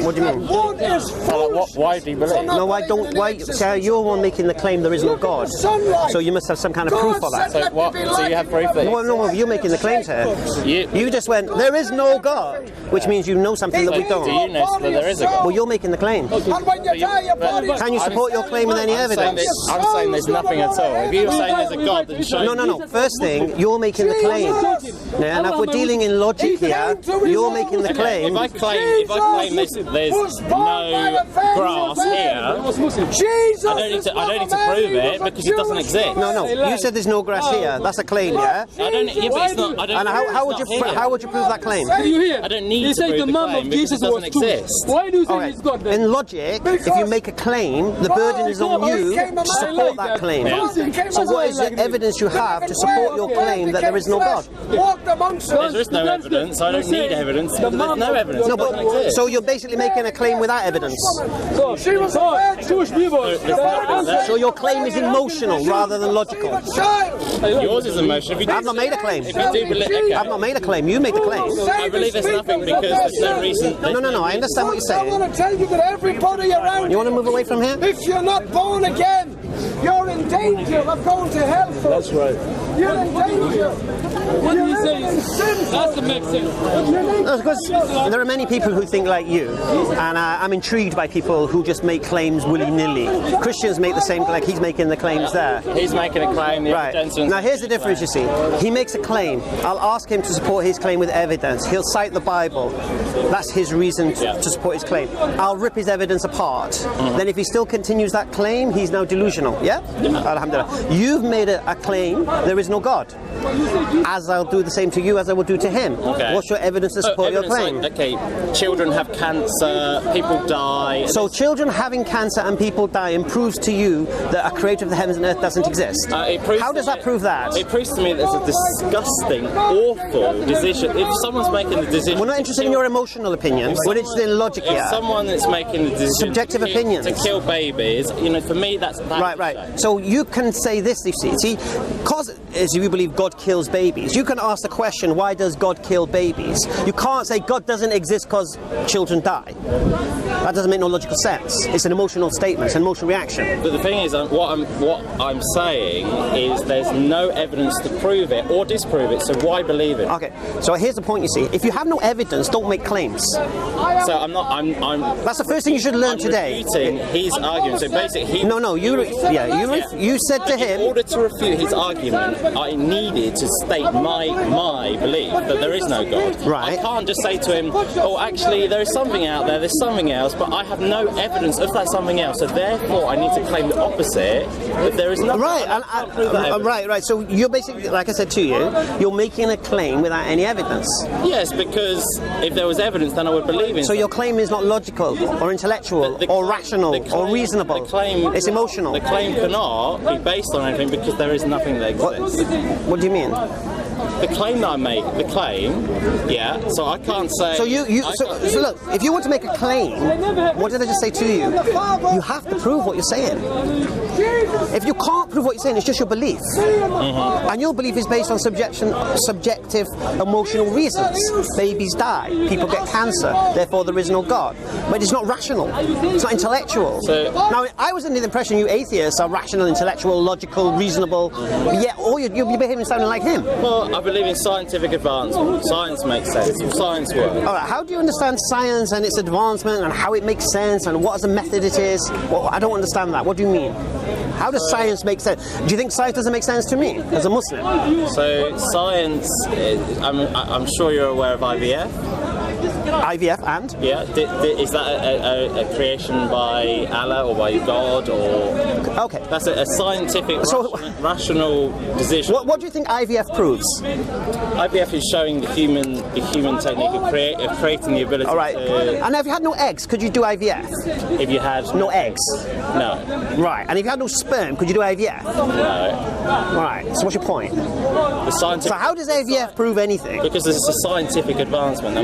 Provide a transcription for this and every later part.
What do you mean? Why do you believe? No, why don't? Why? So you're one making the claim there is no God. So you must have some kind of proof for that. So what? So you have proof that? Well, no, you're making the claims here. You just went, there is no God, which means you know something that we don't. Do you know that there is a God? Well, you're making the claim. Can you support your claim with any evidence? I'm saying there's nothing at all. If you're saying there's a God, then show me. No. First thing, you're making the claim. Now, if we're dealing in logic here, you're making the claim. If I claim there's no grass here, I don't need to prove it because it doesn't exist. No. You said there's no grass here. That's a claim, yeah? But it's not. I don't. And how would you prove that claim? I don't need to prove the claim because it doesn't exist. Why do you say it's God then? In logic, if you make a claim, the burden is on you to support that claim. So what is the evidence you have to support your claim that there is no God? There is no evidence. I don't need evidence. There's no evidence. No, but so you're basically making a claim without evidence. So your claim is emotional rather than logical. Yours is emotional. I've not made a claim. If you do believe, okay. I've not made a claim. You made the claim. I believe there's nothing because there's no reason. No. I understand what you're saying. I want to tell you that everybody around you want to move away from here? If you're not born again, you're in danger of going to hell. That's right. You're in danger. What do you say? That doesn't make sense. No, because there are many people who think like you, and I'm intrigued by people who just make claims willy-nilly. Christians make the same, like he's making the claims there. He's making a claim. Right. Now here's the difference, you see. He makes a claim. I'll ask him to support his claim with evidence. He'll cite the Bible. That's his reason to support his claim. I'll rip his evidence apart. Then if he still continues that claim, he's now delusional. Yeah? Alhamdulillah. You've made a claim, there is no God. As I'll do the same to you as I will do to him. Okay. What's your evidence to support your claim? Like, okay, children have cancer, people die. So children having cancer and people dying proves to you that a creator of the heavens and earth doesn't exist. How does that prove that? It proves to me that it's a disgusting, awful decision. If someone's making the decision... We're not interested in your emotional opinions. We're interested in logic here. If someone that's making the decision subjective opinions to kill babies, for me that's... Right. So you can say this, you see, because as you believe God kills babies, you can ask the question, why does God kill babies? You can't say God doesn't exist because children die. That doesn't make no logical sense. It's an emotional statement, it's an emotional reaction. But the thing is, what I'm saying is there's no evidence to prove it or disprove it, so why believe it? Okay, so here's the point, you see. If you have no evidence, don't make claims. So I'm that's the first thing you should learn today. Refuting his argument. So basically, you said to him... In order to refute his argument, I needed to state my belief that there is no God. Right. I can't just say to him, oh, actually, there is something out there, there's something else, but I have no evidence of that something else, so therefore I need to claim the opposite, that there is nothing. Right. So you're basically, like I said to you, you're making a claim without any evidence. Yes, because if there was evidence, then I would believe in So your claim is not logical, or intellectual, or rational, or reasonable. It's emotional. The claim cannot be based on anything because there is nothing that exists. What do you mean? The claim that I make, so I can't say... So look, if you want to make a claim, what did I just say to you? You have to prove what you're saying. If you can't prove what you're saying, it's just your belief. And your belief is based on subjective, emotional reasons. Babies die, people get cancer, therefore there is no God. But it's not rational, it's not intellectual. Now, I was under the impression you atheists are rational, intellectual, logical, reasonable, yet you're behaving sounding like him. Well, I believe in scientific advancement. Science makes sense. Science works. All right, how do you understand science and its advancement and how it makes sense and what as a method it is? Well, I don't understand that. What do you mean? How does science make sense? Do you think science doesn't make sense to me as a Muslim? So science, I'm sure you're aware of IVF. IVF and? Yeah, is that a creation by Allah or by God or? Okay. That's a scientific, rational decision. What do you think IVF proves? IVF is showing the human technique of creating the ability All right. to... And if you had no eggs, could you do IVF? If you had... No eggs? No. Right. And if you had no sperm, could you do IVF? No. Right. So what's your point? The scientific... So how does IVF prove anything? Because this is a scientific advancement.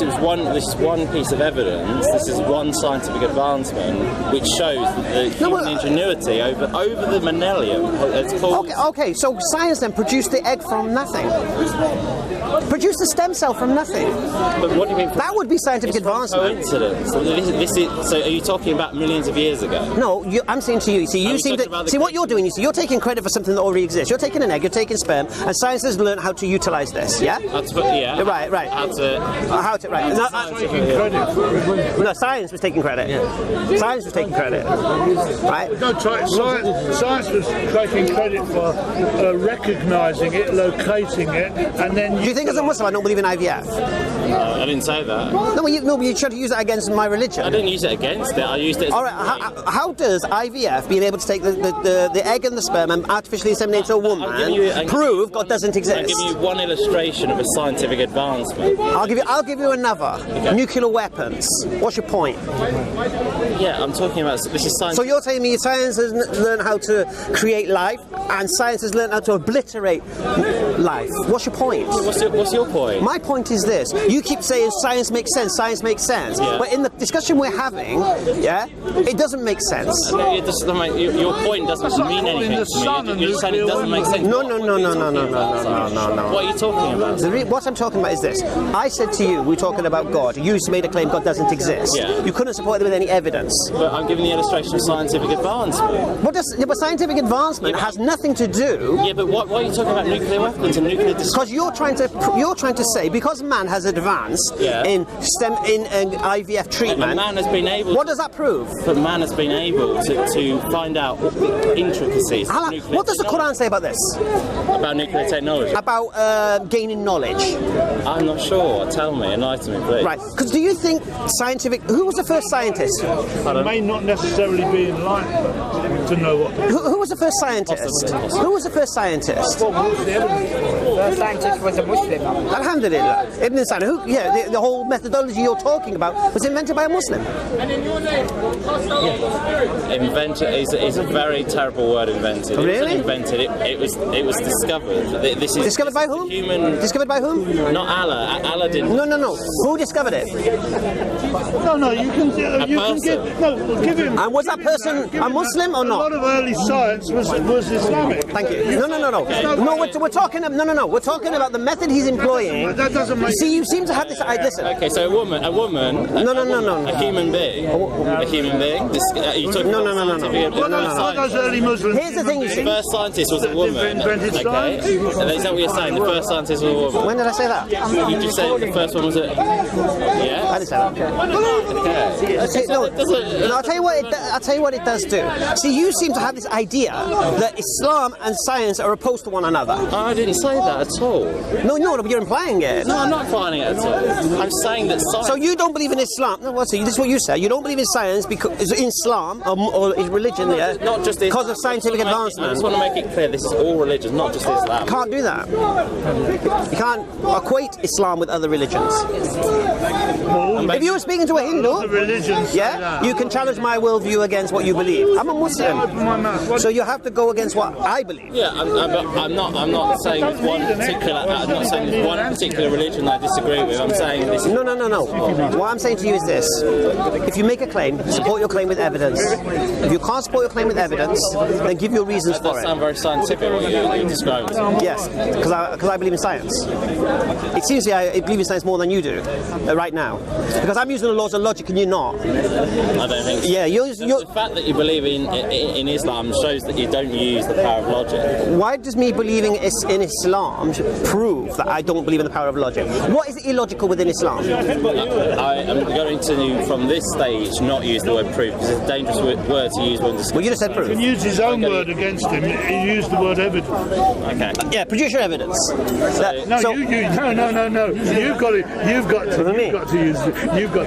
this is one piece of evidence. This is one scientific advancement which shows that the human ingenuity over the millennium has caused. Okay, so science then produced the egg from nothing. Produced the stem cell from nothing. But what do you mean? That would be scientific advancement. Coincidence. So are you talking about millions of years ago? No, I'm saying to you. See, you seem to see what you're doing. You're taking credit for something that already exists. You're taking an egg. You're taking sperm, and science has learned how to utilize this. Yeah. Yeah. Right. How to. Right. No, science was taking credit. Yeah. Science was taking credit. Right. No, science was taking credit for recognising it, locating it, and then. Do you think as a Muslim I don't believe in IVF? I didn't say that. No, but you tried to use it against my religion. I didn't use it against it. I used it as all right, how does IVF, being able to take the egg and the sperm and artificially inseminate a woman, prove God doesn't exist? I'll give you one illustration of a scientific advancement. I'll give you another. Okay. Nuclear weapons. What's your point? Yeah, I'm talking about this is science. So you're telling me science has learned how to create life, and science has learned how to obliterate life. What's your point? What's your point? My point is this: you keep saying science makes sense, yeah. but in the discussion we're having, yeah, it doesn't make sense. Okay, your point doesn't mean anything to me. You're saying it doesn't make sense. No. What are you talking about? What I'm talking about is this: I said to you, we're talking about God. You made a claim God doesn't exist. Yeah. You couldn't support it with any evidence. But I'm giving the illustration of scientific advancement. But scientific advancement has nothing to do. Yeah, but why are you talking about nuclear weapons and nuclear destruction? Because you're trying to say because man has advanced in IVF treatment. And man has been able. What does that prove? But man has been able to find out intricacies. What does the Quran say about this? About nuclear technology. About gaining knowledge. I'm not sure. Tell me, enlighten me, please. Right. Because do you think scientific? Who was the first scientist? It may not necessarily be enlightened to know what. Who was the first scientist? Possibly. Who was the first scientist? The scientist was a Muslim. Alhamdulillah. Ibn Sina. The whole methodology you're talking about was invented by a Muslim. Invented is a very terrible word. Invented. Really? It wasn't invented. It was discovered. This is discovered by whom? Discovered by whom? Not Allah. Allah didn't. No. Who discovered it? No. You can give him. And was that person a Muslim or not? A lot of early science was Islamic. Thank you. No. No, we're talking. No. We're talking about the method he's employing. That doesn't make. See, you seem to have this. Listen. Okay, so a woman. No. A human being. A human being. You talking No. Those early Muslims. Here's the thing, you see. The first scientist was a woman. Okay, and is that what you're saying? The first scientist was a woman. When did I say that? You just said the first one was a. Yeah. I didn't say that. Okay. No, I'll tell you what it does do. See, you seem to have this idea that Islam and science are opposed to one another. I didn't say that at all. No, but you're implying it. No, I'm not implying it at all. I'm saying that science. So you don't believe in Islam? No, this is what you say. You don't believe in science because in Islam or in religion, yeah? Not just because of scientific advancement. I just want to make it clear: this is all religions, not just Islam. You can't do that. You can't equate Islam with other religions. If you were speaking to a Hindu, yeah, you can challenge my worldview against what you believe. I'm a Muslim, so you have to go against what I believe. Yeah, I'm not saying there's one particular. I'm not saying there's one particular religion I disagree with. I'm saying this. No. What I'm saying to you is this: if you make a claim, support your claim with evidence. If you can't support your claim with evidence, then give your reasons for it. That sounds very scientific. What you're describing. Yes, because I believe in science. It seems to me I believe in science more than you do right now, because I'm using the laws of logic and you're not. I don't think so. Yeah, the fact that you believe in Islam shows that you don't use the power of logic. Why does me believing in Islam prove that I don't believe in the power of logic? What is illogical within Islam? I am going to, from this stage, not use the word proof because it's a dangerous word to use when discussing. Well, you just said proof. He can use his own word against him. He used the word evidence. Okay. Yeah, produce your evidence. No. You've got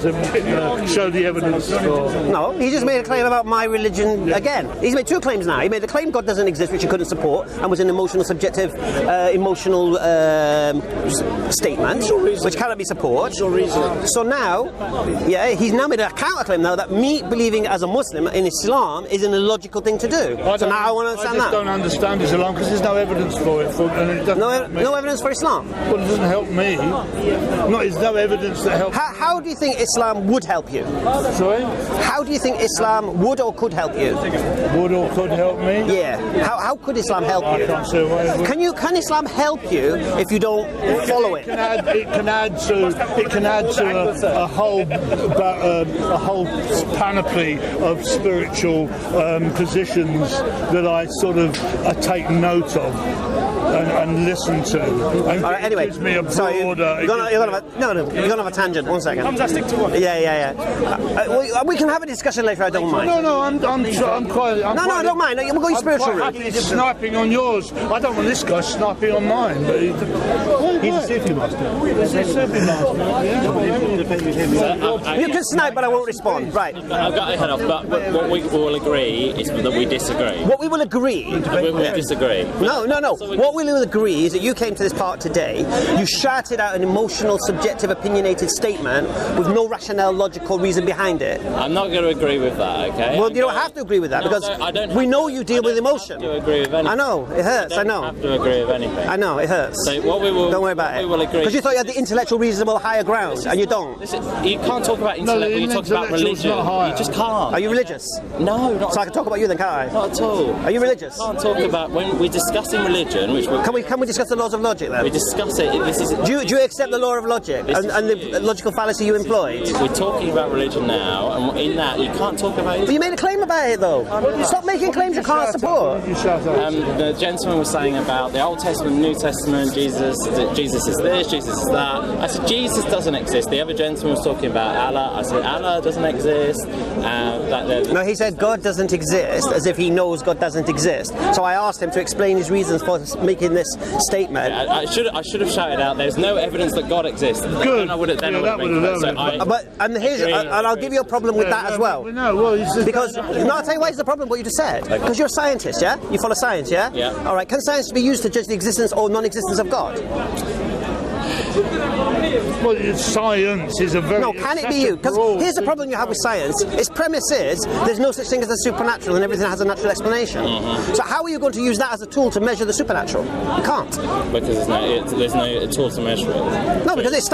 to show the evidence. No, he just made a claim about my religion again. He's made two claims now. He made a claim God doesn't exist, which he couldn't support, and was an emotional, subjective, statement, which cannot be supported. So now, yeah, he's now made a counterclaim now that me believing as a Muslim in Islam is an illogical thing to do. So now I want to understand that. I just don't understand Islam because there's no evidence for it. No evidence for Islam. Well, it doesn't help me. Not no evidence that helps. How do you think Islam would help you? Sorry? How do you think Islam would or could help you? Would or could help me? Yeah. How could Islam help I you? can't see why it would. Can Islam help you if you don't follow it? It can add to a whole panoply of spiritual positions that I sort of take note of and listen to. And All right, anyway, it gives me a sorry, broader. you're gonna have a tangent. 1 second. Stick to one. Yeah. We can have a discussion later. I don't mind. No, I'm quite. No, I don't mind. We're going spiritual route. Happy sniping on yours. I don't want this guy sniping on mine. But he's a Sufi master. He's a Sufi master. You can snipe, but I won't respond. Right. I've got to head off, but what we will agree is that we disagree. What we will agree. We will disagree. No. What we will agree is that you came to this park today, you shouted out an emotional, subjective, opinionated statement with no rationale, logical reason behind it. I'm not going to agree with that, okay? Well, you don't have to agree with that because we know you deal with emotion. I don't have to agree with anything. I know, it hurts, I know. I don't have to agree with anything. I know, it hurts. So what we will... Don't worry about it. We will agree. Because you thought you had the intellectual, reasonable, higher ground, and you don't. Listen, you can't talk about intellect when you talk about religion. You just can't. Are you religious? No, not So I can talk about you then, can't I? Not at all. Are you religious? We can't talk about when we're discussing religion, which Can we discuss the laws of logic then? we discuss it. This is. Do you accept the law of logic and the logical fallacy you employed? We're talking about religion now, and in that you can't talk about But you made a claim about it though. Stop making claims you can't support. the gentleman was saying about the Old Testament, New Testament, Jesus is this, Jesus is that. I said Jesus doesn't exist. The other gentleman was talking about Allah. I said Allah doesn't exist. No, he said God doesn't exist, as if he knows God doesn't exist. So I asked him to explain his reasons for making this statement. I should have shouted out. There's no evidence that God exists. Good. Then I would have been. And I'll give you a problem with that as well. Because I'll tell you why it's the problem. What you just said. Because you're a scientist, yeah? You follow science, yeah? Yeah. All right. Can science be used to judge the existence or non-existence of God? Well, science is a very... No, can it be you? Because here's the problem you have with science. Its premise is there's no such thing as the supernatural and everything has a natural explanation. So how are you going to use that as a tool to measure the supernatural? You can't. Because there's no tool to measure it. No, because its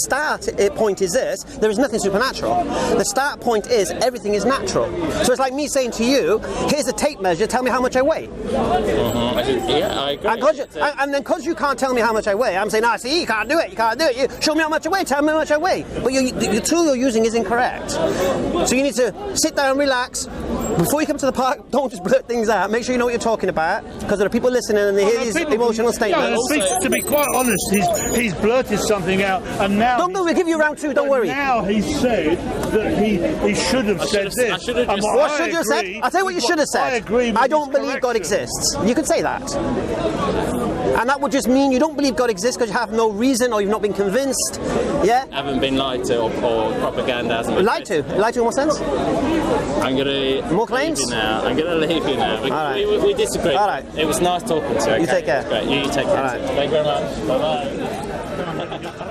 start point is this: there is nothing supernatural. The start point is everything is natural. So it's like me saying to you, here's a tape measure, tell me how much I weigh. Yeah, I agree. And then because you can't tell me how much I weigh, I'm saying, see, you can't do it. You show me how much I weigh, tell me how much I weigh. But the tool you're using is incorrect. So you need to sit down, relax. Before you come to the park, don't just blurt things out. Make sure you know what you're talking about, because there are people listening and they hear these emotional statements. To be quite honest, he's blurted something out, and now... We'll give you round two, don't worry. Now he said that he should have said this. What should you have said? I'll tell you what you should have said. I agree with I don't believe God exists. You could say that. And that would just mean you don't believe God exists because you have no reason or you've not been convinced. Yeah? Haven't been lied to or propaganda hasn't been lied to? Lied to in what sense? I'm going to... More claims? Leave you now. I'm going to leave you now. All right. We disagree. All right. It was nice talking to you. Okay? You take care. Great. You take care. All right. Thank you very much. Bye-bye.